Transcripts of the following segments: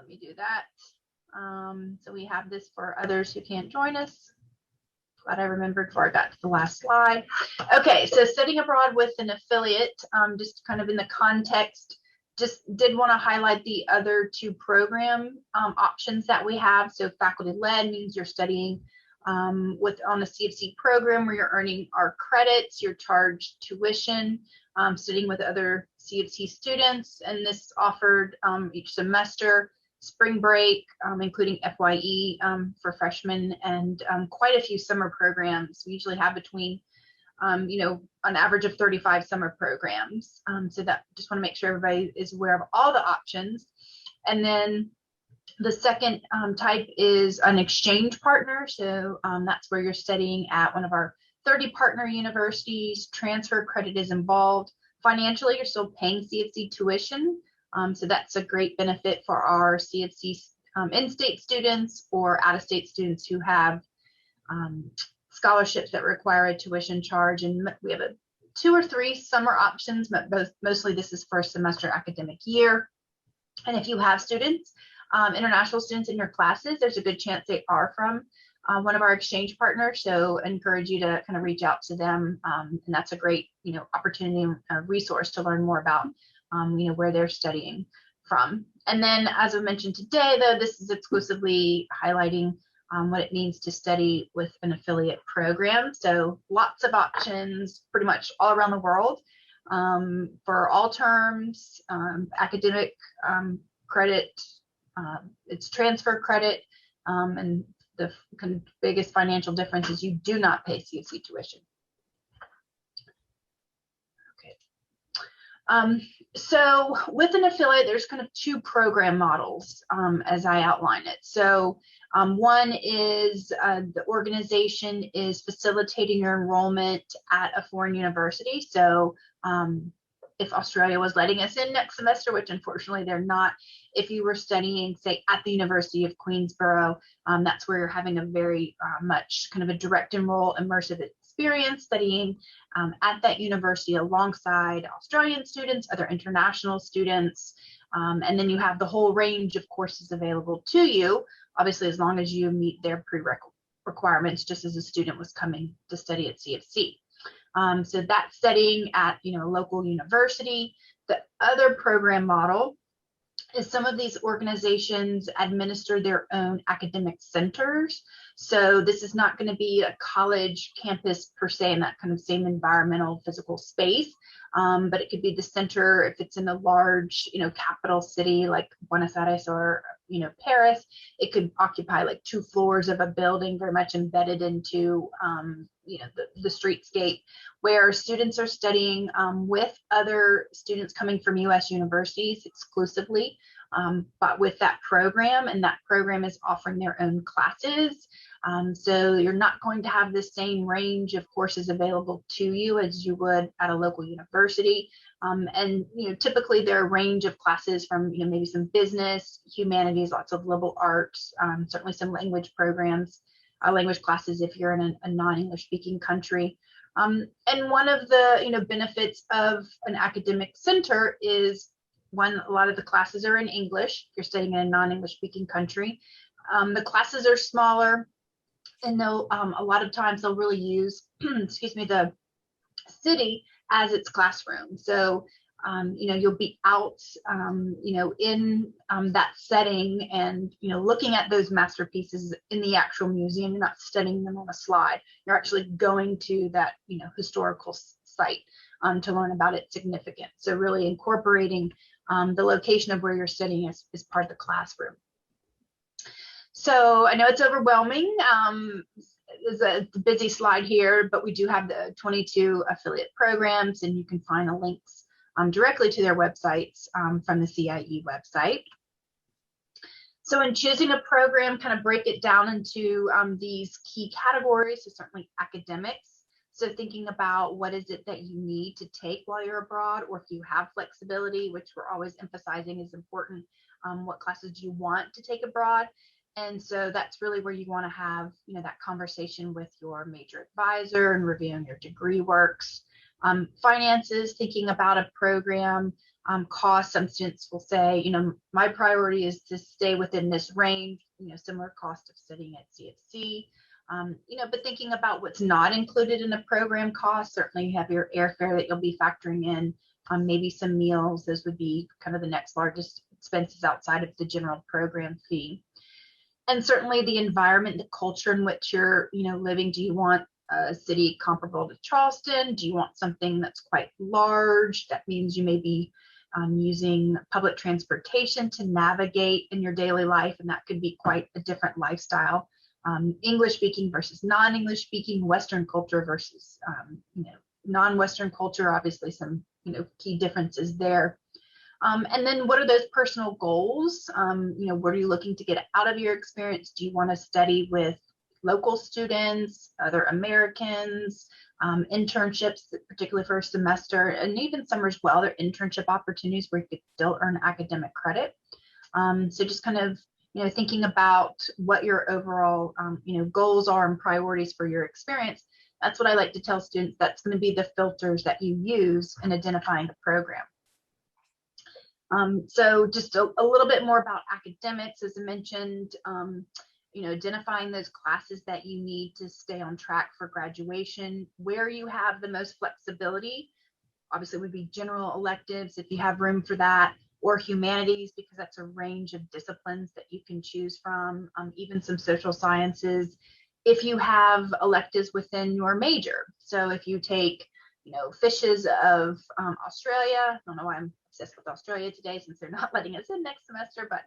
let me do that. So we have this for others who can't join us. Glad I remembered before I got to the last slide. Okay, so studying abroad with an affiliate, just kind of in the context, just did want to highlight the other two program options that we have. So faculty led means you're studying on a CFC program where you're earning our credits, you're charged tuition, studying with other CFC students, and this offered each semester, spring break, including FYE for freshmen, and quite a few summer programs. We usually have between, an average of 35 summer programs. So that just want to make sure everybody is aware of all the options. And then the second type is an exchange partner. So that's where you're studying at one of our 30 partner universities. Transfer credit is involved. Financially, you're still paying CFC tuition. So that's a great benefit for our CFC in-state students or out-of-state students who have scholarships that require a tuition charge. And we have 2 or 3 summer options, but mostly this is first semester academic year. And if you have students, international students in your classes, there's a good chance they are from one of our exchange partners. So I encourage you to kind of reach out to them. And that's a great, opportunity and resource to learn more about where they're studying from. And then, as I mentioned today, though, this is exclusively highlighting what it means to study with an affiliate program. So lots of options pretty much all around the world for all terms, academic credit, it's transfer credit, and the kind of biggest financial difference is you do not pay CFC tuition. So with an affiliate, there's kind of 2 program models as I outline it. So one is the organization is facilitating your enrollment at a foreign university. So if Australia was letting us in next semester, which unfortunately they're not, if you were studying, say, at the University of Queensborough, that's where you're having a very much kind of a direct enroll immersive experience studying at that university alongside Australian students, other international students, and then you have the whole range of courses available to you, obviously as long as you meet their requirements, just as a student was coming to study at CFC. So that's studying at a local university. The other program model is some of these organizations administer their own academic centers. So this is not going to be a college campus per se in that kind of same environmental physical space, but it could be the center if it's in a large, capital city like Buenos Aires or, Paris. It could occupy like 2 floors of a building very much embedded into, the streetscape, where students are studying with other students coming from U.S. universities exclusively, but with that program, and that program is offering their own classes. So you're not going to have the same range of courses available to you as you would at a local university. And typically there are a range of classes from maybe some business, humanities, lots of liberal arts, certainly some language programs, language classes if you're in a non-English speaking country. And one of the benefits of an academic center is, one, a lot of the classes are in English. You're studying in a non-English speaking country. The classes are smaller, and they'll a lot of times they'll really use excuse me, the city as its classroom. So you'll be out in that setting and looking at those masterpieces in the actual museum. You're not studying them on a slide. You're actually going to that historical site to learn about its significance. So really incorporating the location of where you're studying is part of the classroom. So I know it's overwhelming. It's a busy slide here, but we do have the 22 affiliate programs, and you can find the links directly to their websites from the CIE website. So in choosing a program, kind of break it down into these key categories. So certainly academics. So thinking about what is it that you need to take while you're abroad, or if you have flexibility, which we're always emphasizing is important, what classes do you want to take abroad? And so that's really where you want to have, that conversation with your major advisor and reviewing your degree works. Finances, thinking about a program, cost. Some students will say, my priority is to stay within this range, similar cost of studying at CFC. But thinking about what's not included in the program cost, certainly you have your airfare that you'll be factoring in, maybe some meals. Those would be kind of the next largest expenses outside of the general program fee. And certainly the environment, the culture in which you're, living. Do you want a city comparable to Charleston? Do you want something that's quite large? That means you may be using public transportation to navigate in your daily life, and that could be quite a different lifestyle. English speaking versus non-English speaking, Western culture versus, non-Western culture, obviously some, key differences there. And then what are those personal goals? What are you looking to get out of your experience? Do you want to study with local students, other Americans, internships, particularly for a semester, and even summer as well? There are internship opportunities where you could still earn academic credit. So just kind of, thinking about what your overall, goals are and priorities for your experience. That's what I like to tell students. That's going to be the filters that you use in identifying a program. So just a little bit more about academics, as I mentioned, identifying those classes that you need to stay on track for graduation, where you have the most flexibility. Obviously would be general electives if you have room for that, or humanities, because that's a range of disciplines that you can choose from, even some social sciences, if you have electives within your major. So if you take, fishes of Australia, I don't know why I'm obsessed with Australia today since they're not letting us in next semester, but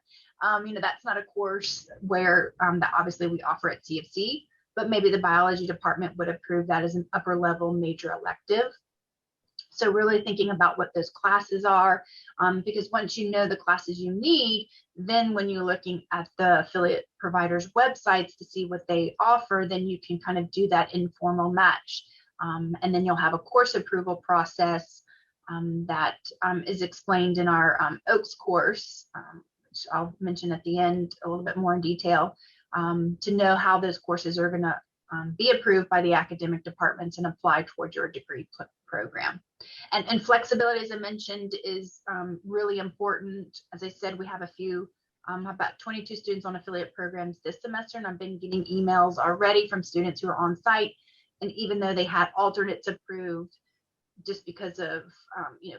that's not a course where that obviously we offer at CFC, but maybe the biology department would approve that as an upper level major elective. So really thinking about what those classes are, because once you know the classes you need, then when you're looking at the affiliate providers' websites to see what they offer, then you can kind of do that informal match. And then you'll have a course approval process that is explained in our OAKS course, which I'll mention at the end a little bit more in detail, to know how those courses are going to be approved by the academic departments and apply towards your degree program. And flexibility, as I mentioned, is really important. As I said, we have a few, about 22 students on affiliate programs this semester, and I've been getting emails already from students who are on site. And even though they had alternates approved, just because of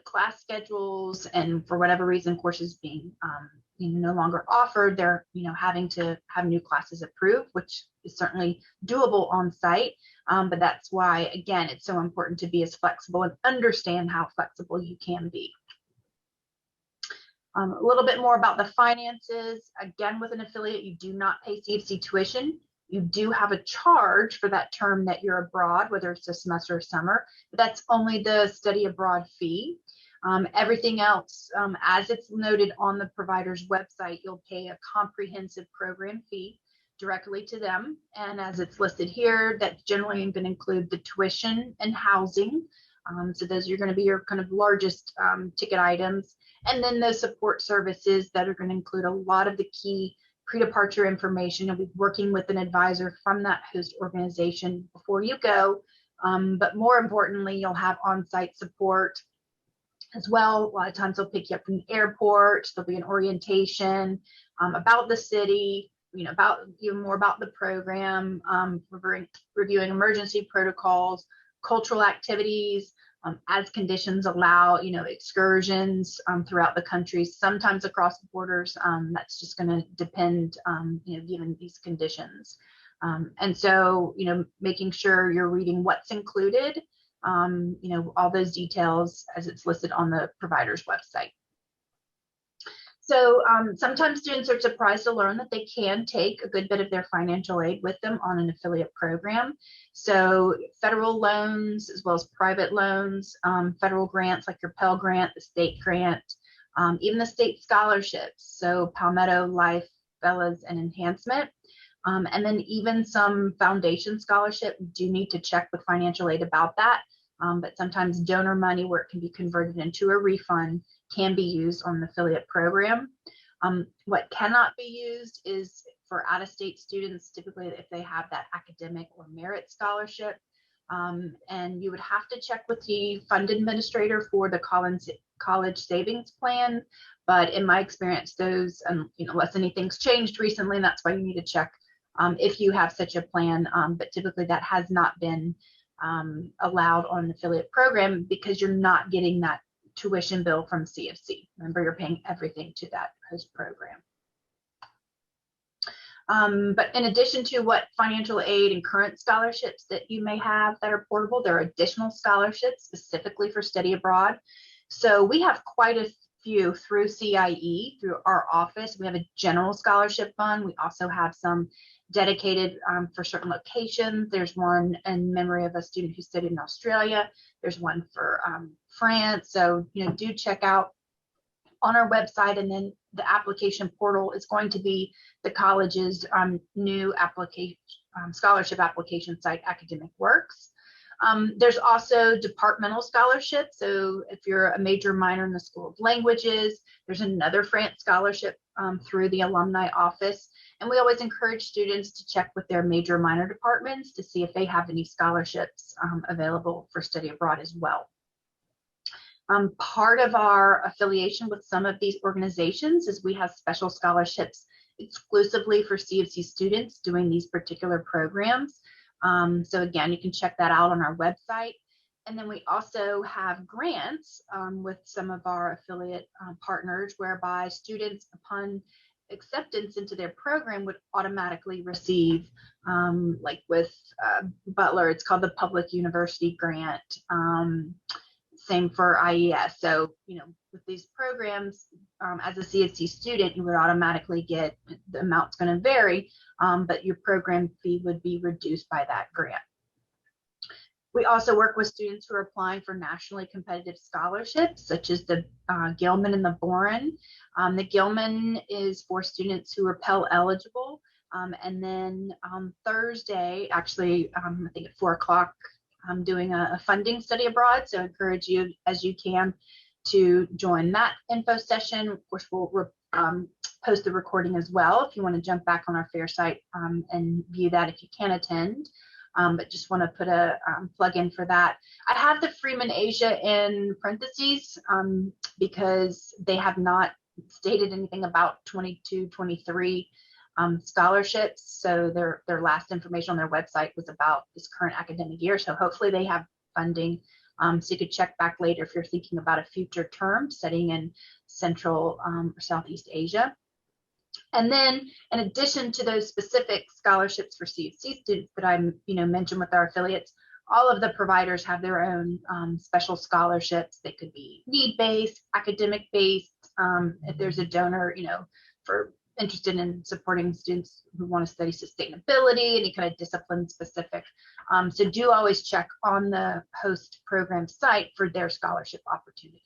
class schedules and for whatever reason courses being no longer offered, they're having to have new classes approved, which is certainly doable on site. But that's why, again, it's so important to be as flexible and understand how flexible you can be. A little bit more about the finances. Again, with an affiliate, you do not pay CFC tuition. You do have a charge for that term that you're abroad, whether it's a semester or summer, but that's only the study abroad fee. Everything else, as it's noted on the provider's website, you'll pay a comprehensive program fee directly to them. And as it's listed here, that's generally going to include the tuition and housing. So those are going to be your kind of largest ticket items. And then those support services that are going to include a lot of the key pre-departure information. You'll be working with an advisor from that host organization before you go. But more importantly, you'll have on-site support as well. A lot of times they'll pick you up from the airport. There'll be an orientation about the city, about more about the program, reviewing emergency protocols, cultural activities, as conditions allow, excursions throughout the country, sometimes across the borders. That's just going to depend, given these conditions. And so, making sure you're reading what's included, all those details as it's listed on the provider's website. So sometimes students are surprised to learn that they can take a good bit of their financial aid with them on an affiliate program. So federal loans, as well as private loans, federal grants like your Pell Grant, the state grant, even the state scholarships. So Palmetto, Life, Fellas, and Enhancement. And then even some foundation scholarship, you do need to check with financial aid about that. But sometimes donor money, where it can be converted into a refund, can be used on an affiliate program. What cannot be used is for out-of-state students, typically if they have that academic or merit scholarship, And you would have to check with the fund administrator for the college savings plan. But in my experience, those, unless anything's changed recently, and that's why you need to check if you have such a plan. But typically that has not been allowed on an affiliate program because you're not getting that tuition bill from CFC. Remember, you're paying everything to that host program. But in addition to what financial aid and current scholarships that you may have that are portable, there are additional scholarships specifically for study abroad. So we have quite a few through CIE, through our office. We have a general scholarship fund. We also have some dedicated for certain locations. There's one in memory of a student who studied in Australia. There's one for France. So, do check out on our website, and then the application portal is going to be the college's new application scholarship application site, Academic Works. There's also departmental scholarships. So if you're a major minor in the School of Languages, there's another France scholarship through the alumni office. And we always encourage students to check with their major minor departments to see if they have any scholarships available for study abroad as well. Part of our affiliation with some of these organizations is we have special scholarships exclusively for CFC students doing these particular programs. So again, you can check that out on our website. And then we also have grants with some of our affiliate partners, whereby students, upon acceptance into their program, would automatically receive, like with Butler, it's called the Public University Grant. Same for IES. So, with these programs, as a CFC student, you would automatically get, the amount's going to vary, but your program fee would be reduced by that grant. We also work with students who are applying for nationally competitive scholarships, such as the Gilman and the Boren. The Gilman is for students who are Pell eligible. And then Thursday, actually, I think at 4 o'clock, I'm doing a funding study abroad. So I encourage you, as you can, to join that info session. Of course, we'll post the recording as well if you want to jump back on our fair site and view that if you can attend. But just want to put a plug in for that. I have the Freeman Asia in parentheses because they have not stated anything about 22, 23 scholarships. So their last information on their website was about this current academic year. So hopefully they have funding. So you could check back later if you're thinking about a future term studying in Central or Southeast Asia. And then in addition to those specific scholarships for CFC students that I mentioned with our affiliates, all of the providers have their own special scholarships. They could be need-based, academic-based. If there's a donor, for interested in supporting students who want to study sustainability, any kind of discipline specific. So do always check on the host program site for their scholarship opportunities.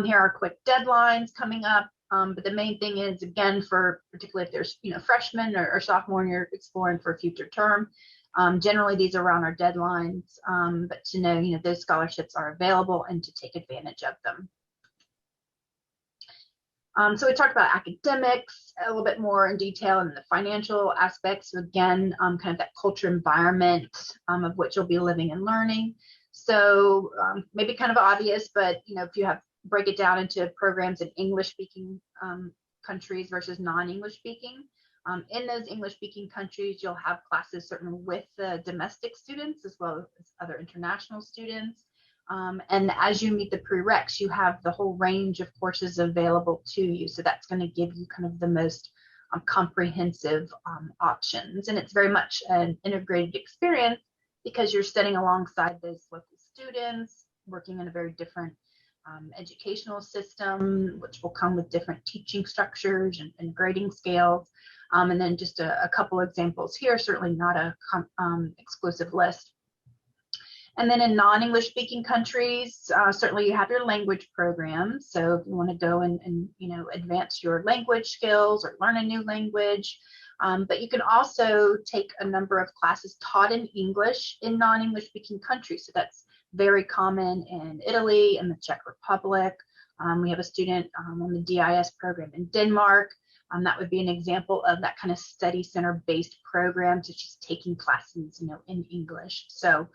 Here are quick deadlines coming up. But the main thing is, again, for particularly if there's freshmen or sophomore and you're exploring for a future term, generally these are around our deadlines, but to know those scholarships are available and to take advantage of them. So we talked about academics a little bit more in detail and the financial aspects. So again, kind of that culture environment of which you'll be living and learning. So maybe kind of obvious, but if you break it down into programs in English-speaking countries versus non-English speaking. In those English-speaking countries, you'll have classes certainly with the domestic students as well as other international students. And as you meet the prereqs, you have the whole range of courses available to you. So that's going to give you kind of the most comprehensive options. And it's very much an integrated experience because you're studying alongside those local students, working in a very different educational system, which will come with different teaching structures and grading scales. And then just a couple examples here, certainly not a exclusive list. And then in non-English speaking countries, certainly you have your language programs. So if you want to go and advance your language skills or learn a new language, but you can also take a number of classes taught in English in non-English speaking countries. So that's very common in Italy and the Czech Republic. We have a student on the DIS program in Denmark. That would be an example of that kind of study center based program, such as taking classes, in English. So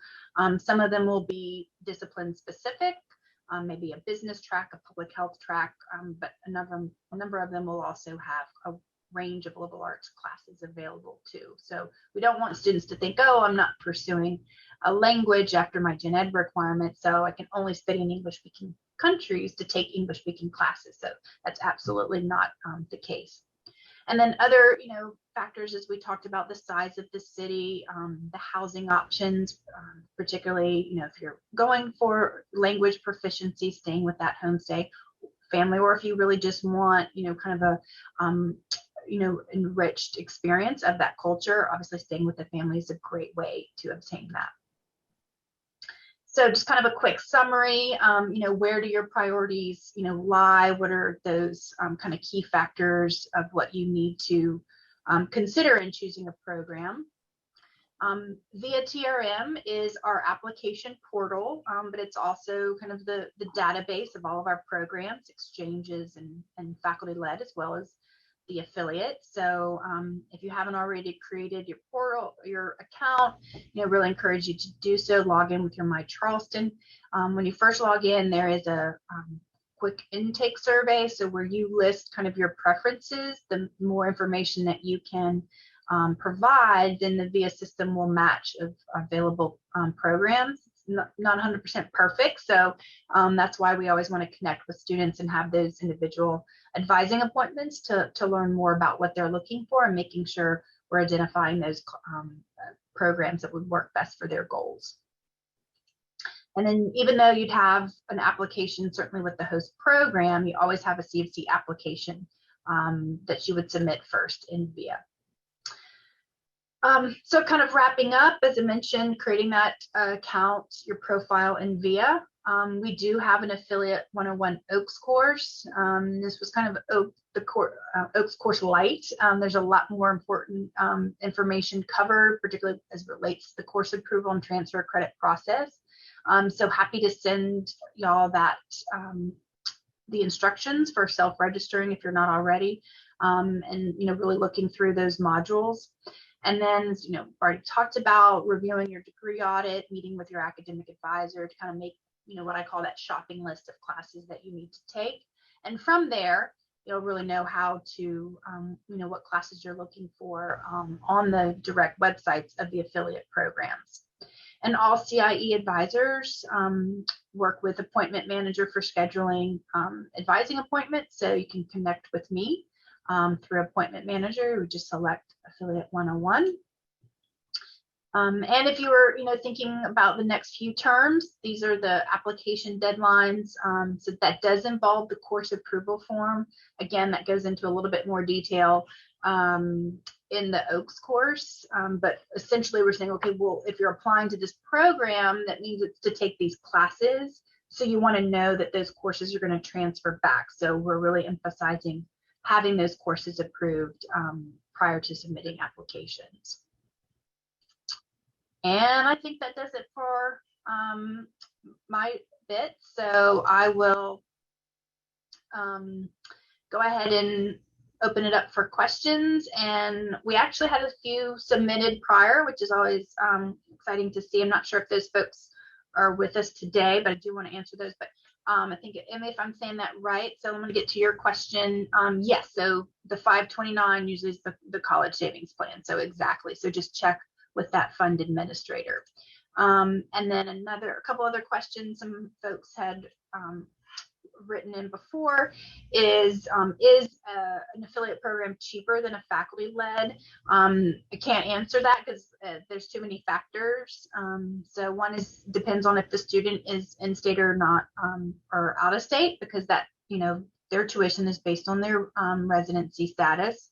some of them will be discipline specific, maybe a business track, a public health track, but a number of them will also have a range of liberal arts classes available too. So we don't want students to think, oh, I'm not pursuing a language after my gen ed requirement, so I can only study in English speaking countries to take English speaking classes. So that's absolutely not the case. And then other, factors, as we talked about, the size of the city, the housing options, particularly, if you're going for language proficiency, staying with that homestay family, or if you really just want, kind of a, enriched experience of that culture, obviously staying with the family is a great way to obtain that. So just kind of a quick summary, where do your priorities, lie? What are those kind of key factors of what you need to consider in choosing a program? Via TRM is our application portal, but it's also kind of the database of all of our programs, exchanges, and faculty-led, as well as the affiliate. So if you haven't already created your portal, your account, really encourage you to do so. Log in with your My Charleston. When you first log in, there is a quick intake survey. So where you list kind of your preferences, the more information that you can provide, then the VIA system will match of available programs. It's not 100% perfect, so that's why we always want to connect with students and have those individual advising appointments to learn more about what they're looking for and making sure we're identifying those programs that would work best for their goals. And then even though you'd have an application, certainly with the host program, you always have a CFC application that you would submit first in VIA. So kind of wrapping up, as I mentioned, creating that account, your profile in VIA. We do have an Affiliate 101 OAKS course. This was kind of OAKS course light. There's a lot more important information covered, particularly as it relates to the course approval and transfer credit process. So happy to send y'all that the instructions for self-registering if you're not already, and really looking through those modules. And then, already talked about reviewing your degree audit, meeting with your academic advisor to kind of make, what I call that shopping list of classes that you need to take. And from there, you'll really know how to, what classes you're looking for on the direct websites of the affiliate programs. And all CIE advisors work with appointment manager for scheduling advising appointments. So you can connect with me through appointment manager. We just select Affiliate 101. And if you were, thinking about the next few terms, these are the application deadlines. So that does involve the course approval form. Again, that goes into a little bit more detail in the OAKS course. But essentially we're saying, okay, well, if you're applying to this program, that means it's to take these classes. So you want to know that those courses are going to transfer back. So we're really emphasizing having those courses approved prior to submitting applications. And I think that does it for my bit. So I will go ahead and open it up for questions. And we actually had a few submitted prior, which is always exciting to see. I'm not sure if those folks are with us today, but I do want to answer those. But I think, Emma, if I'm saying that right, so I'm going to get to your question. Yes, so the 529 usually is the college savings plan. So exactly. So just check with that fund administrator. And then a couple other questions some folks had written in before is an affiliate program cheaper than a faculty-led? I can't answer that because there's too many factors. So one depends on if the student is in state or not, or out of state, because that, their tuition is based on their residency status.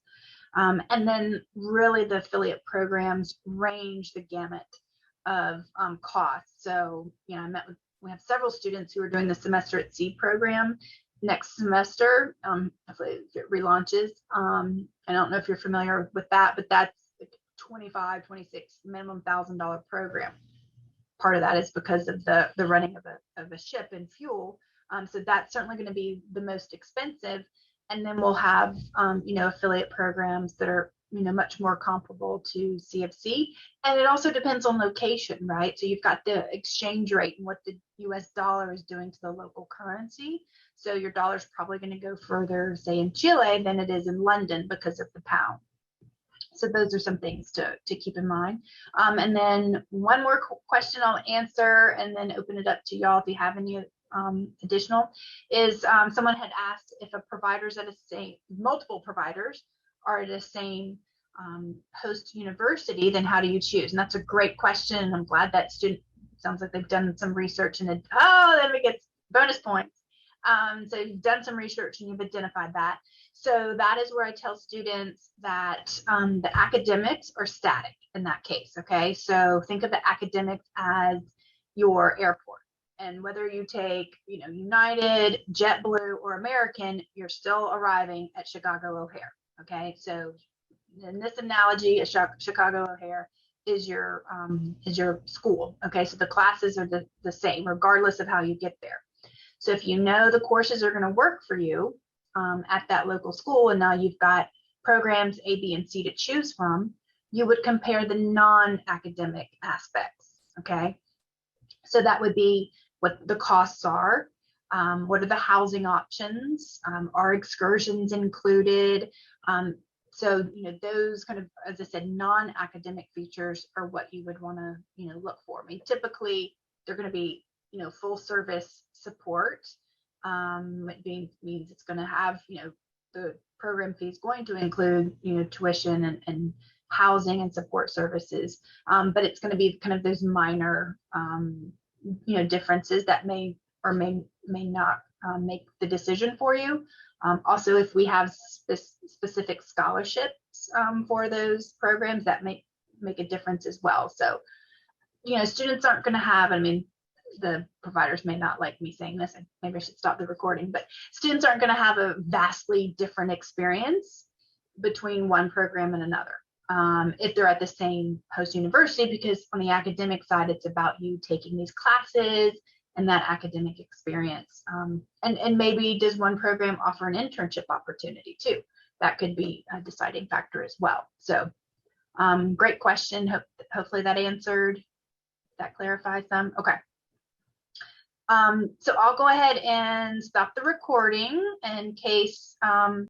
And then really the affiliate programs range the gamut of costs. So, we have several students who are doing the semester at sea program next semester. Hopefully it relaunches. I don't know if you're familiar with that, but that's like $25, $26 minimum $1,000 program. Part of that is because of the running of a ship and fuel. So that's certainly going to be the most expensive. And then we'll have, affiliate programs that are, much more comparable to CFC. And it also depends on location, right? So you've got the exchange rate and what the US dollar is doing to the local currency. So your dollar is probably going to go further, say, in Chile than it is in London because of the pound. So those are some things to keep in mind. And then one more question I'll answer and then open it up to y'all if you have any additional is someone had asked if a provider's at a same, multiple providers are at the same host university, then how do you choose? And that's a great question. And I'm glad that student sounds like they've done some research and then we get bonus points. So you've done some research and you've identified that. So that is where I tell students that the academics are static in that case, okay? So think of the academics as your airport. And whether you take, United, JetBlue, or American, you're still arriving at Chicago O'Hare, okay? So in this analogy, a Chicago O'Hare is your school, okay? So the classes are the same regardless of how you get there. So if you know the courses are going to work for you at that local school, and now you've got programs A, B, and C to choose from, you would compare the non-academic aspects, okay? So that would be what the costs are, what are the housing options, are excursions included? So, those kind of, as I said, non-academic features are what you would want to, look for. I mean, typically they're going to be, full service support. It means it's going to have, the program fee is going to include, tuition and housing and support services. But it's going to be kind of those minor, differences that may or may not make the decision for you. Also, if we have specific scholarships for those programs, that may make a difference as well. So, students aren't going to have, the providers may not like me saying this, and maybe I should stop the recording, but students aren't going to have a vastly different experience between one program and another if they're at the same host university, because on the academic side, it's about you taking these classes and that academic experience. And maybe does one program offer an internship opportunity too? That could be a deciding factor as well. So great question. Hopefully that answered, that clarifies some. Okay. So I'll go ahead and stop the recording in case